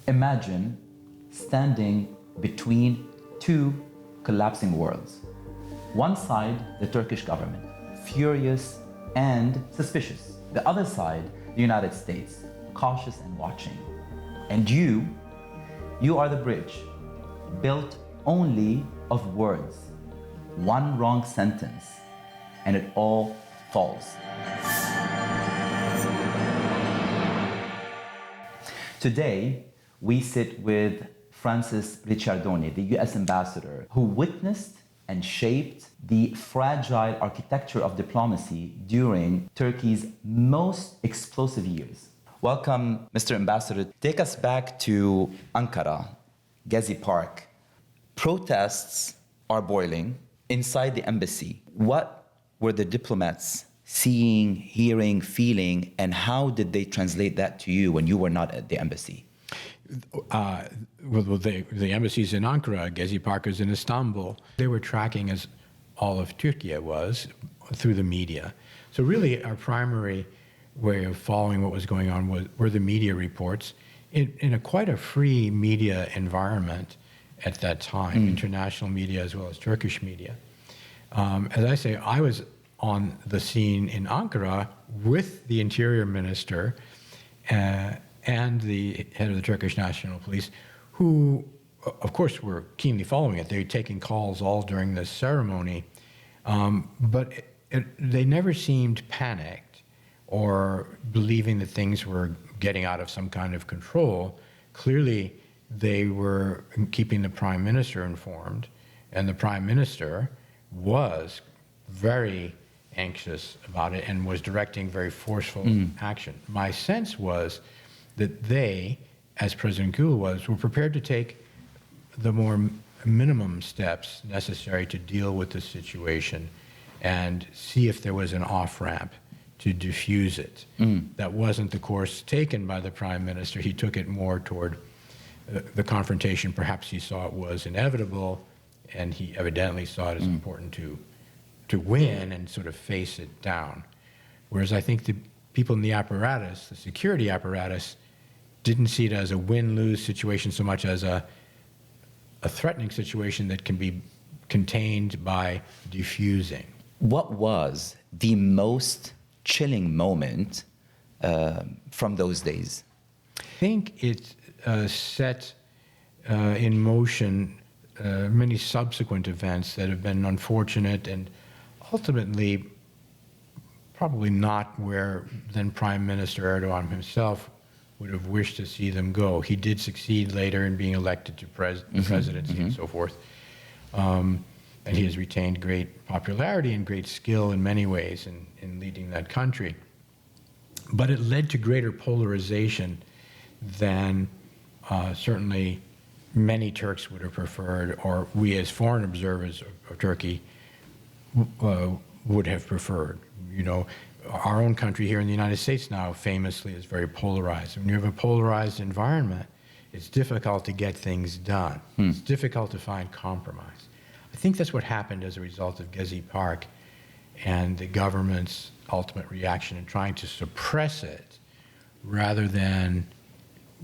Imagine standing between two collapsing worlds. One side, the Turkish government, furious and suspicious. The other side, the United States, cautious and watching. And you are the bridge, built only of words. One wrong sentence, and it all falls. Today, we sit with Francis Ricciardoni, the US ambassador, who witnessed and shaped the fragile architecture of diplomacy during Turkey's most explosive years. Welcome, Mr. Ambassador. Take us back to Ankara, Gezi Park. Protests are boiling inside the embassy. What were the diplomats seeing, hearing, feeling, and how did they translate that to you when you were not at the embassy? The embassies in Ankara, Gezi Park is in Istanbul. They were tracking, as all of Turkey was, through the media. So really our primary way of following what was going on were the media reports in quite a free media environment at that time, international media as well as Turkish media. As I say, I was on the scene in Ankara with the interior minister and the head of the Turkish National Police, who, of course, were keenly following it. They were taking calls all during this ceremony, but they never seemed panicked or believing that things were getting out of some kind of control. Clearly, they were keeping the Prime Minister informed, and the Prime Minister was very anxious about it and was directing very forceful action. My sense was that they, as President Gül was, were prepared to take the more minimum steps necessary to deal with the situation and see if there was an off-ramp to diffuse it. That wasn't the course taken by the Prime Minister. He took it more toward the confrontation. Perhaps he saw it was inevitable, and he evidently saw it as important to win and sort of face it down. Whereas I think the people in the apparatus, the security apparatus, didn't see it as a win-lose situation so much as a threatening situation that can be contained by diffusing. What was the most chilling moment from those days? I think it set in motion many subsequent events that have been unfortunate and ultimately probably not where then Prime Minister Erdogan himself would have wished to see them go. He did succeed later in being elected to the presidency and so forth. And he has retained great popularity and great skill in many ways in leading that country. But it led to greater polarization than certainly many Turks would have preferred, or we as foreign observers of Turkey would have preferred. You know, our own country here in the United States now famously is very polarized. When you have a polarized environment, it's difficult to get things done. It's difficult to find compromise. I think that's what happened as a result of Gezi Park and the government's ultimate reaction in trying to suppress it rather than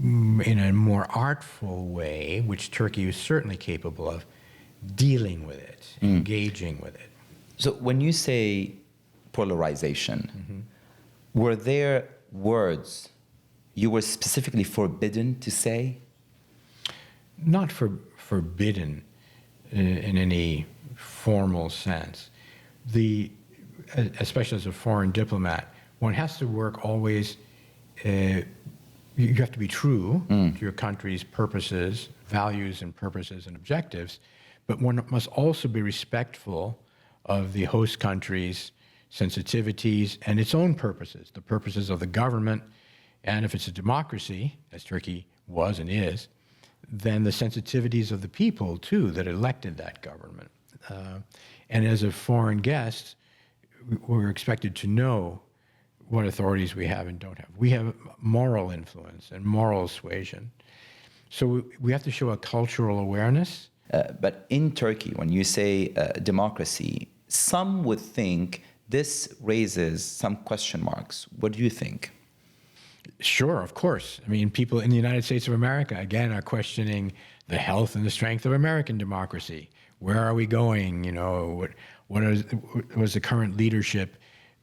in a more artful way, which Turkey is certainly capable of, dealing with it, engaging with it. So when you say polarization, were there words you were specifically forbidden to say? Not forbidden in any formal sense. Especially as a foreign diplomat, one has to work always, you have to be true to your country's purposes, values and purposes and objectives, but one must also be respectful of the host country's sensitivities and its own purposes, the purposes of the government, and if it's a democracy, as Turkey was and is, then the sensitivities of the people, too, that elected that government. And as a foreign guest, we're expected to know what authorities we have and don't have. We have moral influence and moral suasion. So we have to show a cultural awareness. But in Turkey, when you say democracy, some would think this raises some question marks. What do you think? Sure, of course. I mean, people in the United States of America, again, are questioning the health and the strength of American democracy. Where are we going? You know, what is the current leadership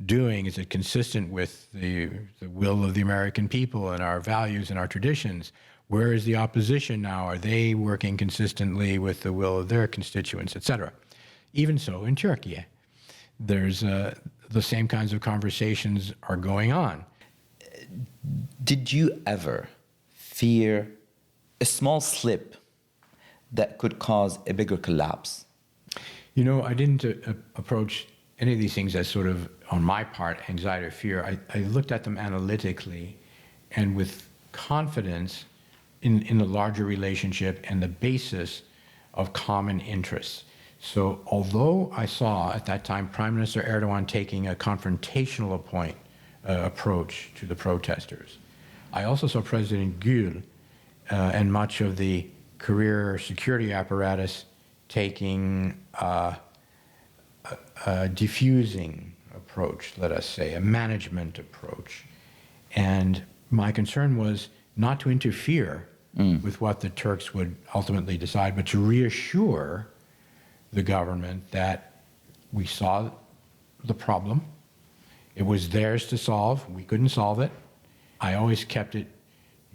doing? Is it consistent with the will of the American people and our values and our traditions? Where is the opposition now? Are they working consistently with the will of their constituents, et cetera? Even so, in Turkey, there's the same kinds of conversations are going on. Did you ever fear a small slip that could cause a bigger collapse? You know, I didn't approach any of these things as sort of, on my part, anxiety or fear. I looked at them analytically and with confidence in the larger relationship and the basis of common interests. So although I saw at that time Prime Minister Erdogan taking a confrontational approach to the protesters, I also saw President Gül and much of the career security apparatus taking a diffusing approach, let us say, a management approach. And my concern was not to interfere with what the Turks would ultimately decide, but to reassure the government that we saw the problem. It was theirs to solve. We couldn't solve it. I always kept it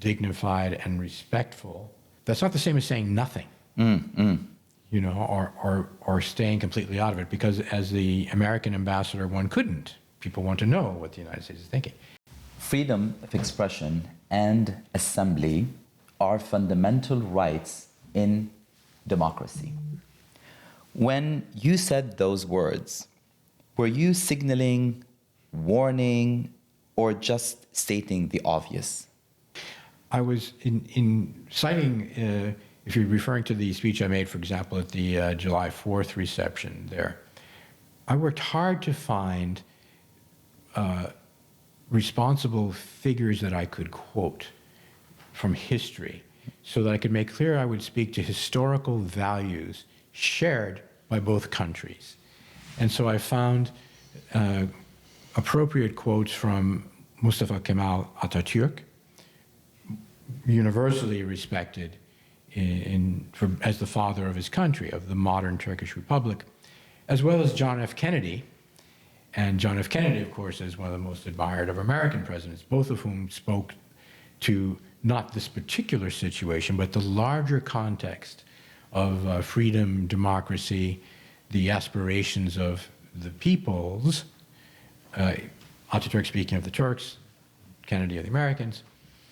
dignified and respectful. That's not the same as saying nothing, you know, or staying completely out of it, because as the American ambassador, one couldn't. People want to know what the United States is thinking. Freedom of expression and assembly are fundamental rights in democracy. When you said those words, were you signaling, warning, or just stating the obvious? I was in citing, if you're referring to the speech I made, for example, at the July 4th reception there, I worked hard to find responsible figures that I could quote from history so that I could make clear I would speak to historical values shared by both countries. And so I found appropriate quotes from Mustafa Kemal Atatürk, universally respected as the father of his country, of the modern Turkish Republic, as well as John F. Kennedy. And John F. Kennedy, of course, is one of the most admired of American presidents, both of whom spoke to not this particular situation, but the larger context of freedom, democracy, the aspirations of the peoples. Atatürk speaking of the Turks, Kennedy of the Americans.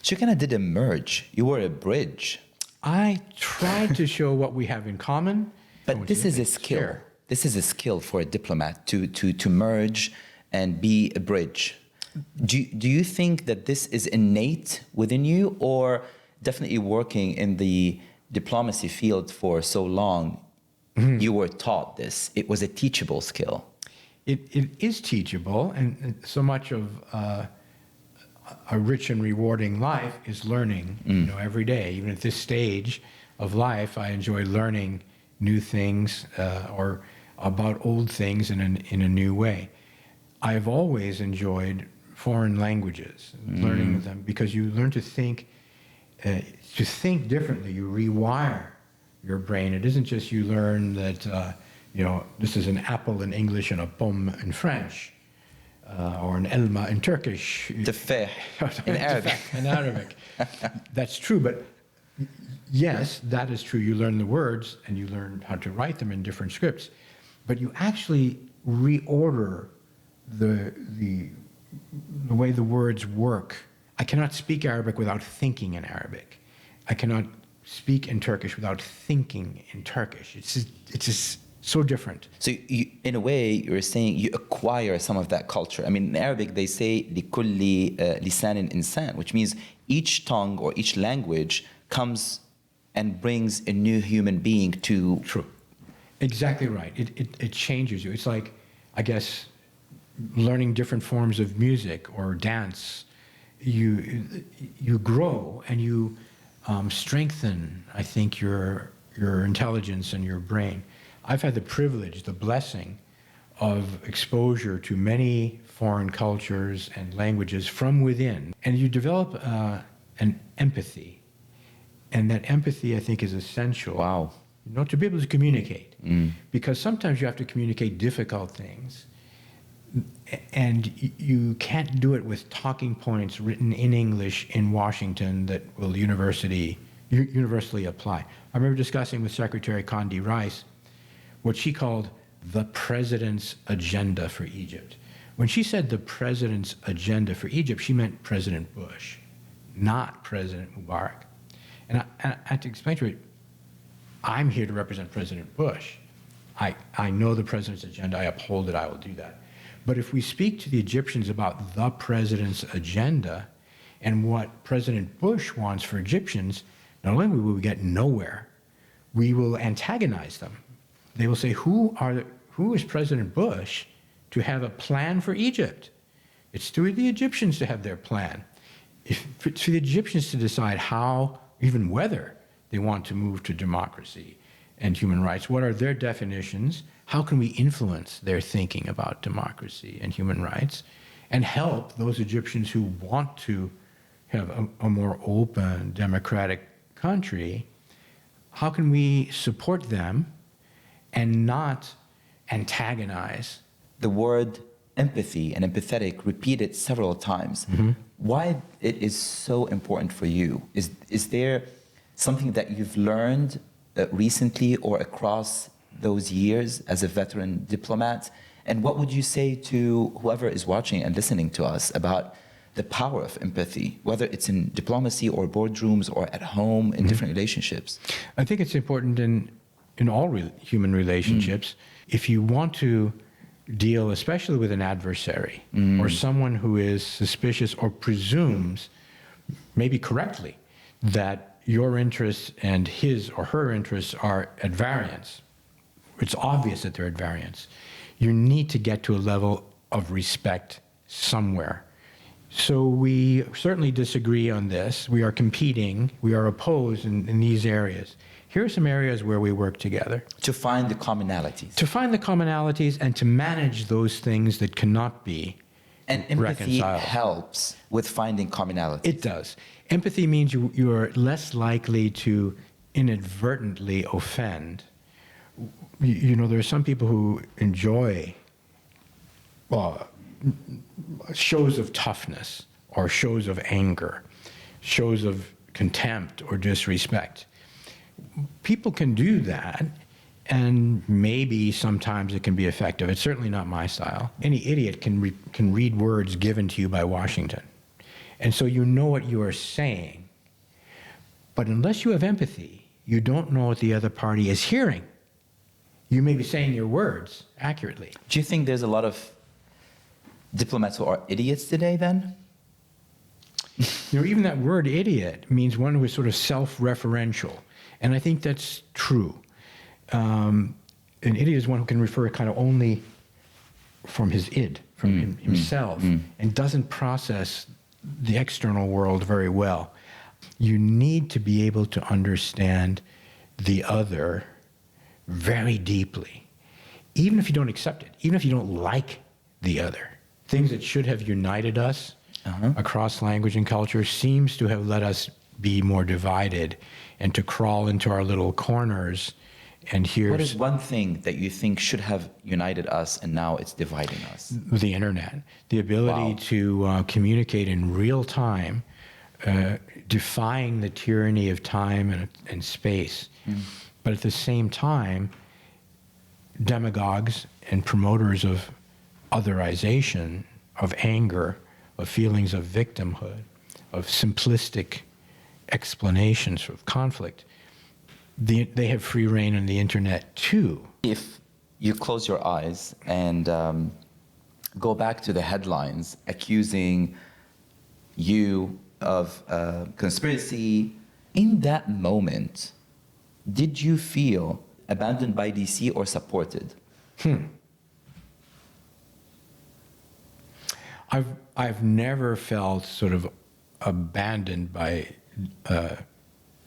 So you kind of did a merge. You were a bridge. I tried to show what we have in common. But this is a skill. Share. This is a skill for a diplomat to merge and be a bridge. Do you think that this is innate within you, or definitely working in the diplomacy field for so long, you were taught this? It was a teachable skill. It is teachable, and so much of a rich and rewarding life is learning, you know, every day. Even at this stage of life, I enjoy learning new things or about old things in a new way. I've always enjoyed foreign languages, learning them, because you learn to think differently. You rewire your brain. It isn't just you learn that, you know, this is an apple in English and a pomme in French, or an elma in Turkish. Tefah in Arabic. In Arabic. That's true, but yes, that is true. You learn the words and you learn how to write them in different scripts, but you actually reorder the way the words work. I cannot speak Arabic without thinking in Arabic. I cannot speak in Turkish without thinking in Turkish. It's just so different. So you, in a way, you're saying you acquire some of that culture. I mean, in Arabic, they say لِكُلِّ لِسَانٍ إِنسان, which means each tongue or each language comes and brings a new human being to... True. Exactly right. It changes you. It's like, I guess, learning different forms of music or dance. You grow and you strengthen, I think, your intelligence and your brain. I've had the privilege, the blessing of exposure to many foreign cultures and languages from within. And you develop an empathy. And that empathy, I think, is essential. Wow. You know, to be able to communicate. Because sometimes you have to communicate difficult things. And you can't do it with talking points written in English in Washington that will universally apply. I remember discussing with Secretary Condi Rice what she called the president's agenda for Egypt. When she said the president's agenda for Egypt, she meant President Bush, not President Mubarak. And I had to explain to her, I'm here to represent President Bush. I know the president's agenda, I uphold it, I will do that. But if we speak to the Egyptians about the president's agenda and what President Bush wants for Egyptians, not only will we get nowhere, we will antagonize them. They will say, who is President Bush to have a plan for Egypt? It's to the Egyptians to have their plan. It's for the Egyptians to decide how, even whether, they want to move to democracy and human rights. What are their definitions? How can we influence their thinking about democracy and human rights and help those Egyptians who want to have a more open, democratic country? How can we support them and not antagonize? The word empathy and empathetic repeated several times. Why it is so important for you? Is there something that you've learned recently or across those years as a veteran diplomat? And what would you say to whoever is watching and listening to us about the power of empathy, whether it's in diplomacy or boardrooms or at home in different relationships? I think it's important in all human relationships. If you want to deal especially with an adversary or someone who is suspicious or presumes, maybe correctly, that your interests and his or her interests are at variance, it's obvious that they're at variance, you need to get to a level of respect somewhere. So we certainly disagree on this. We are competing, we are opposed in these areas. Here are some areas where we work together. To find the commonalities. To find the commonalities and to manage those things that cannot be And empathy reconciled. helps with finding commonalities. It does. Empathy means you are less likely to inadvertently offend. You know, there are some people who enjoy shows of toughness or shows of anger, shows of contempt or disrespect. People can do that, and maybe sometimes it can be effective. It's certainly not my style. Any idiot can read words given to you by Washington. And so you know what you are saying. But unless you have empathy, you don't know what the other party is hearing. You may be saying your words accurately. Do you think there's a lot of diplomats who are idiots today then? You know, even that word idiot means one who is sort of self-referential. And I think that's true. An idiot is one who can refer kind of only from his id, from himself, and doesn't process the external world very well. You need to be able to understand the other very deeply, even if you don't accept it, even if you don't like the other. Things that should have united us across language and culture seems to have let us be more divided and to crawl into our little corners. And What is one thing that you think should have united us and now it's dividing us? The internet, the ability to communicate in real time, defying the tyranny of time and space. But at the same time, demagogues and promoters of otherization, of anger, of feelings of victimhood, of simplistic explanations of conflict, they have free reign on the internet too. If you close your eyes and go back to the headlines accusing you of conspiracy, in that moment, did you feel abandoned by DC or supported? I've never felt sort of abandoned by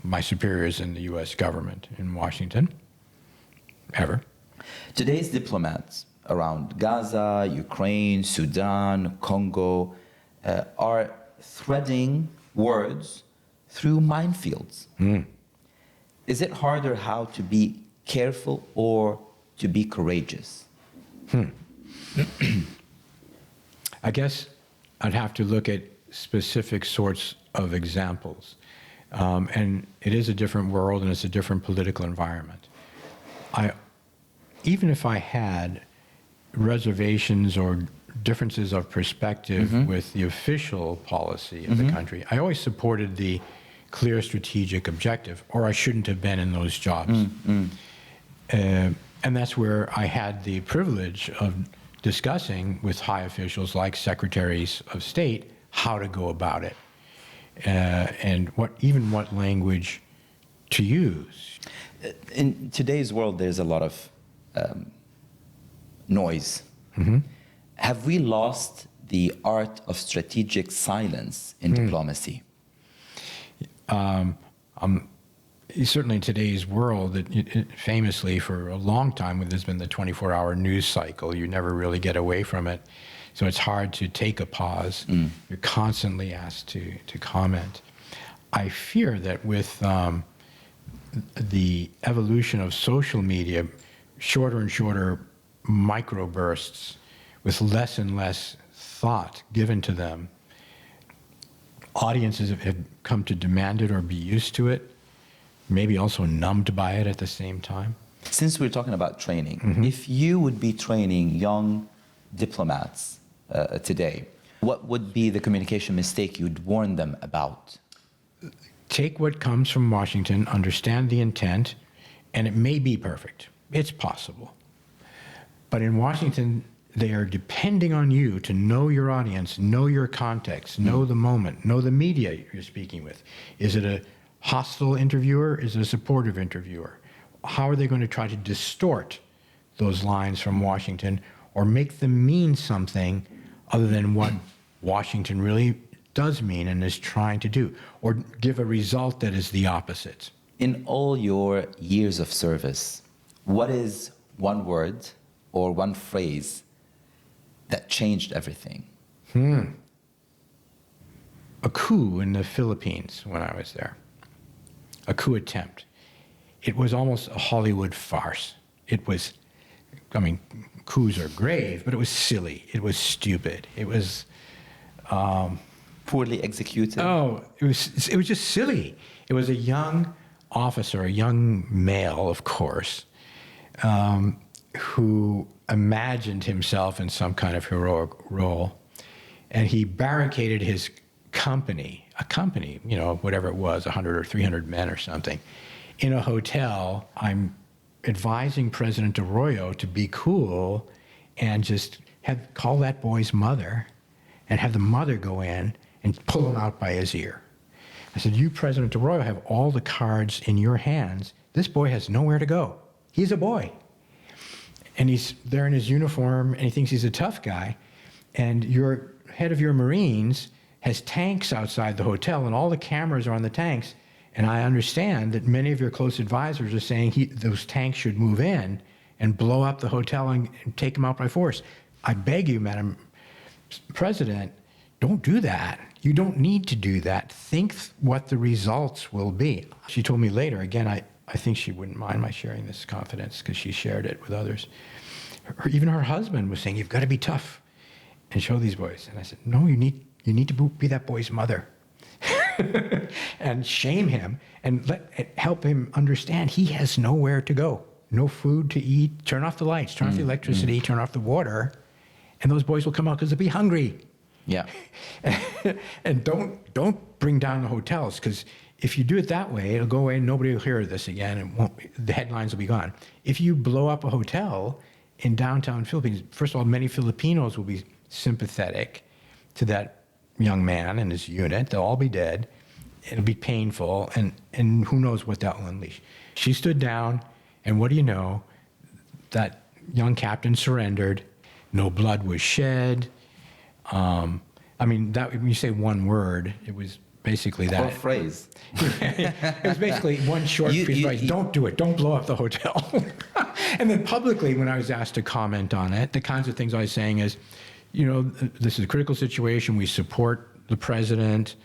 my superiors in the U.S. government in Washington, ever. Today's diplomats around Gaza, Ukraine, Sudan, Congo, are threading words through minefields. Is it harder how to be careful or to be courageous? I guess I'd have to look at specific sorts of examples. And it is a different world and it's a different political environment. Even if I had reservations or differences of perspective with the official policy of the country, I always supported the clear strategic objective, or I shouldn't have been in those jobs. And that's where I had the privilege of discussing with high officials like secretaries of state how to go about it, and what language to use. In today's world, there's a lot of noise. Have we lost the art of strategic silence in diplomacy? Certainly in today's world, famously for a long time, there's been the 24-hour news cycle. You never really get away from it. So it's hard to take a pause. You're constantly asked to comment. I fear that with the evolution of social media, shorter and shorter microbursts with less and less thought given to them, audiences have come to demand it or be used to it, maybe also numbed by it at the same time. Since we're talking about training, if you would be training young diplomats today, what would be the communication mistake you'd warn them about? Take what comes from Washington, understand the intent, and it may be perfect. It's possible. But in Washington, they are depending on you to know your audience, know your context, know the moment, know the media you're speaking with. Is it a hostile interviewer? Is it a supportive interviewer? How are they going to try to distort those lines from Washington or make them mean something other than what Washington really does mean and is trying to do, or give a result that is the opposite? In all your years of service, what is one word or one phrase that changed everything? A coup in the Philippines when I was there. A coup attempt. It was almost a Hollywood farce. It was, I mean, coups are grave, but it was silly. It was stupid. It was Poorly executed? Oh, it was just silly. It was a young officer, a young male, of course, who imagined himself in some kind of heroic role, and he barricaded his company, you know, whatever it was, 100 or 300 men or something, in a hotel. I'm advising President Arroyo to be cool and just call that boy's mother and have the mother go in and pull him out by his ear. I said, you, President Arroyo, have all the cards in your hands. This boy has nowhere to go. He's a boy. And he's there in his uniform, and he thinks he's a tough guy. And your head of your Marines has tanks outside the hotel, and all the cameras are on the tanks. And I understand that many of your close advisors are saying those tanks should move in and blow up the hotel and take him out by force. I beg you, Madam President, don't do that. You don't need to do that. Think what the results will be. She told me later, again, I think she wouldn't mind my sharing this confidence because she shared it with others. Even her husband was saying, you've got to be tough and show these boys. And I said, no, you need to be that boy's mother. And shame him and help him understand he has nowhere to go. No food to eat. Turn off the lights, turn off the electricity, turn off the water, and those boys will come out because they'll be hungry. Yeah. And don't bring down the hotels, because if you do it that way, it'll go away and nobody will hear this again, and the headlines will be gone. If you blow up a hotel in downtown Philippines, first of all, many Filipinos will be sympathetic to that young man and his unit. They'll all be dead. It'll be painful, and who knows what that will unleash. She stood down, and what do you know? That young captain surrendered. No blood was shed. I mean, when you say one word, it was basically that. Or phrase. It was basically one short phrase. Don't do it. Don't blow up the hotel. And then publicly, when I was asked to comment on it, the kinds of things I was saying is, this is a critical situation. We support the president.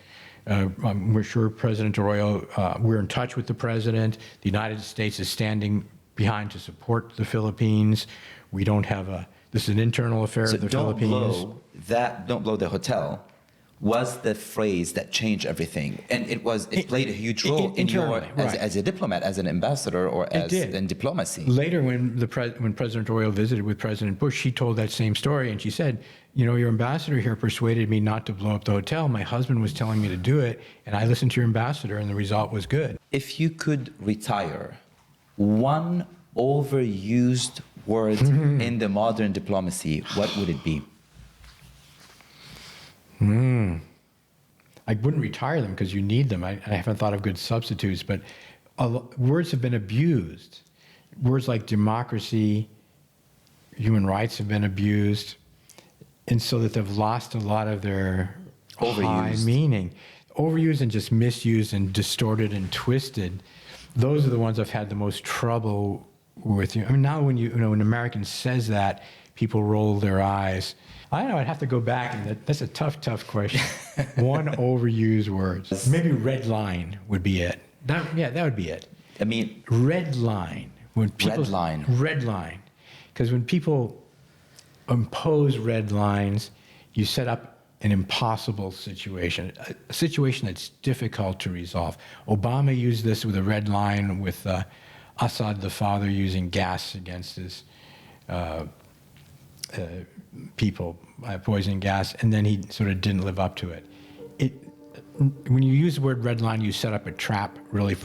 We're sure President Arroyo, we're in touch with the president. The United States is standing behind to support the Philippines. We don't have this is an internal affair of the Philippines. Don't blow the hotel was the phrase that changed everything. And it played a huge role in your, as a diplomat, as an ambassador, or as in diplomacy. Later, when President Arroyo visited with President Bush, she told that same story, and she said, your ambassador here persuaded me not to blow up the hotel. My husband was telling me to do it, and I listened to your ambassador, and the result was good. If you could retire one overused word in the modern diplomacy, what would it be? I wouldn't retire them because you need them. I haven't thought of good substitutes, but words have been abused. Words like democracy, human rights have been abused, and so that they've lost a lot of their high meaning. Overused and just misused and distorted and twisted. Those are the ones I've had the most trouble with. I mean, now when when an American says that, people roll their eyes. I don't know, I'd have to go back, and that's a tough question. One overused word. Maybe red line would be it. That would be it. I mean, red line. Red line. Because when people impose red lines, you set up an impossible situation, a situation that's difficult to resolve. Obama used this with a red line with Assad, the father, using gas against his people, poison gas, and then he sort of didn't live up to it. When you use the word red line, you set up a trap really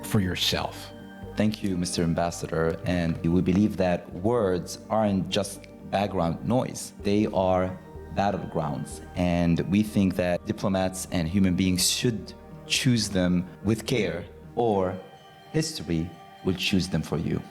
for yourself. Thank you, Mr. Ambassador. And we believe that words aren't just background noise. They are battlegrounds. And we think that diplomats and human beings should choose them with care, or history will choose them for you.